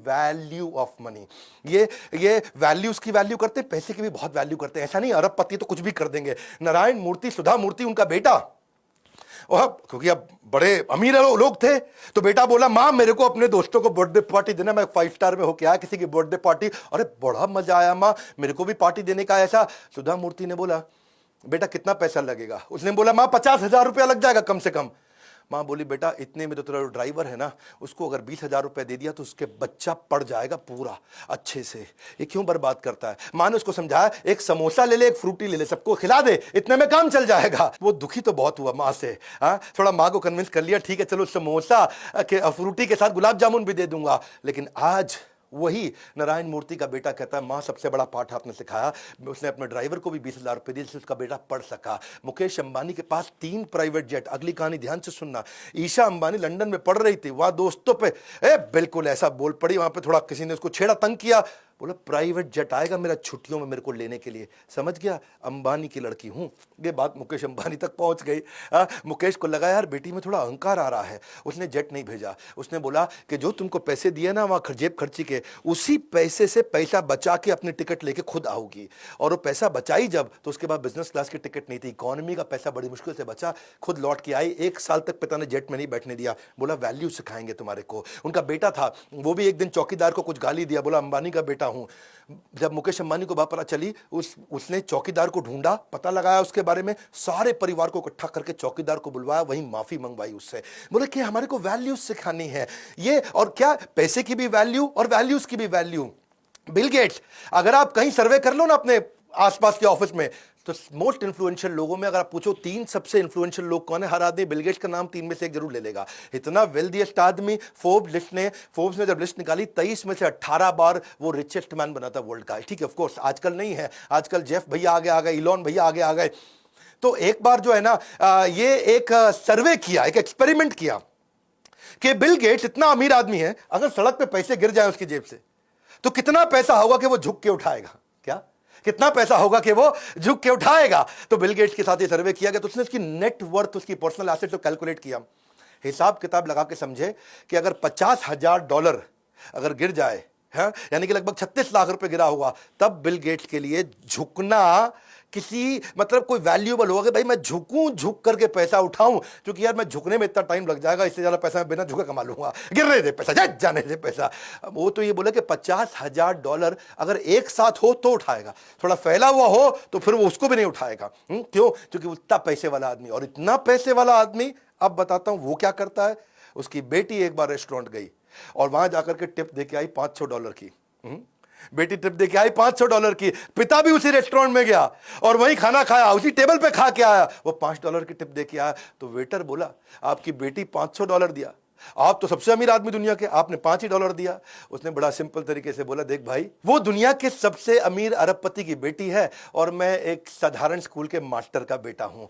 Value of money. ये values की value करते हैं, पैसे की भी बहुत वैल्यू करते हैं। ऐसा नहीं अरबपति तो कुछ भी कर देंगे। नारायण मूर्ति, सुधा मूर्ति उनका बेटा, और क्योंकि अब बड़े अमीर लोग थे, तो बेटा बोला मां मेरे को अपने दोस्तों को बर्थडे पार्टी देना, मैं 5 स्टार में होके आया किसी की बर्थडे पार्टी, अरे बड़ा मजा आया मां, मेरे को भी पार्टी देने का। ऐसा सुधा मूर्ति ने बोला बेटा कितना पैसा लगेगा? उसने बोला मां 50,000 रुपया लग जाएगा कम से कम। मां बोली बेटा इतने में तो तेरा ड्राइवर है ना, उसको अगर 20,000 रुपए दे दिया तो उसके बच्चा पड़ जाएगा पूरा अच्छे से, ये क्यों बर्बाद करता है? मां ने उसको समझाया एक समोसा ले ले, एक फ्रूटी ले ले, सबको खिला दे, इतने में काम चल जाएगा। वो दुखी तो बहुत हुआ मां से, हाँ थोड़ा मां को कन्विंस कर लिया, ठीक है चलो समोसा के फ्रूटी के साथ गुलाब जामुन भी दे दूंगा। लेकिन आज वही नारायण मूर्ति का बेटा कहता है मां सबसे बड़ा पाठ आपने सिखाया। उसने अपने ड्राइवर को भी 20,000 रुपए दिए जिससे उसका बेटा पढ़ सका। मुकेश अंबानी के पास 3 प्राइवेट जेट, अगली कहानी ध्यान से सुनना। ईशा अंबानी लंदन में पढ़ रही थी, वहां दोस्तों पे बिल्कुल ऐसा बोल पड़ी, वहां पे थोड़ा किसी ने उसको छेड़ा, तंग किया, बोला प्राइवेट जेट आएगा मेरा छुट्टियों में मेरे को लेने के लिए। समझ गया अंबानी की लड़की हूं। ये बात मुकेश अंबानी तक पहुंच गई। मुकेश को लगा यार बेटी में थोड़ा अहंकार आ रहा है, उसने जेट नहीं भेजा। उसने बोला कि जो तुमको पैसे दिए ना वहां जेब खर्ची के, उसी पैसे से पैसा बचा के अपनी टिकट लेके खुद आओगी। और वो पैसा बचाई जब, तो उसके बाद बिजनेस क्लास की टिकट नहीं थी, इकोनॉमी का पैसा बड़ी मुश्किल से बचा, खुद लौट के आई। 1 साल तक पिता ने जेट में नहीं बैठने दिया, बोला वैल्यू सिखाएंगे तुम्हारे को। उनका बेटा था, वो भी एक दिन चौकीदार को कुछ गाली दिया, बोला अंबानी का बेटा हूं। जब मुकेश अंबानी को बात पता चली, उसने चौकीदार को ढूंढा, पता लगाया उसके बारे में, सारे परिवार को इकट्ठा करके चौकीदार को बुलवाया, वहीं माफी मंगवाई उससे। बोले कि हमारे को वैल्यूज सिखानी है ये, और क्या पैसे की भी वैल्यू और वैल्यूज की भी वैल्यू। बिल गेट्स, अगर आप कहीं सर्वे कर लो ना अपने आसपास के ऑफिस में, तो मोस्ट इन्फ्लुएंशियल लोगों में अगर आप पूछो 3 सबसे इन्फ्लुएंशियल लोग कौन है, हर आदमी बिल गेट्स का नाम 3 में से एक जरूर ले लेगा। इतना वेल्दीएस्ट आदमी, फोर्ब्स ने जब लिस्ट निकाली 23 में से 18 बार वो रिचेस्ट मैन बना था वर्ल्ड का। ठीक है, ऑफ कोर्स आजकल नहीं है, आजकल जेफ भैया आगे आ गए, इलॉन भैया आगे आ गए। तो एक बार जो है ना ये एक सर्वे किया, एक एक्सपेरिमेंट किया कि बिल गेट्स इतना अमीर आदमी है, अगर सड़क पे पैसे गिर जाए उसकी जेब से तो कितना पैसा होगा कि वो झुक के उठाएगा। क्या कितना पैसा होगा कि वो झुक के उठाएगा? तो बिल गेट्स के साथ ये सर्वे किया गया, तो उसने उसकी नेट वर्थ, उसकी पर्सनल एसेट को कैलकुलेट किया, हिसाब किताब लगा के समझे कि अगर $50,000 अगर गिर जाए, है यानी कि लगभग 36 लाख रुपए गिरा होगा, तब बिल गेट्स के लिए झुकना किसी मतलब कोई वैल्यूएबल होगा कि भाई मैं झुकूं, झुक करके पैसा उठाऊं, क्योंकि यार मैं झुकने में इतना टाइम लग जाएगा, इससे ज्यादा पैसा मैं बिना झुके कमा लूंगा, गिरने दे पैसा, जाने दे पैसा। वो तो ये बोले कि $50,000 अगर एक साथ हो तो उठाएगा, थोड़ा फैला हुआ हो तो फिर वो उसको भी नहीं उठाएगा। क्यों? क्योंकि उतना पैसे वाला आदमी, और इतना पैसे वाला आदमी, अब बताता हूं वो क्या करता है। उसकी बेटी एक बार रेस्टोरेंट गई और वहां जाकर के टिप देके आई $500 की। बेटी टिप देके आई $500 की, पिता भी उसी रेस्टोरेंट में गया और वहीं खाना खाया, उसी टेबल पे खा के आया, वो $5 की टिप देके आया। तो वेटर बोला आपकी बेटी $500 दिया, आप तो सबसे अमीर आदमी दुनिया के, आपने $5 ही दिया। उसने बड़ा सिंपल तरीके से बोला देख भाई, वो दुनिया के सबसे अमीर अरबपति की बेटी है और मैं एक साधारण स्कूल के मास्टर का बेटा हूं,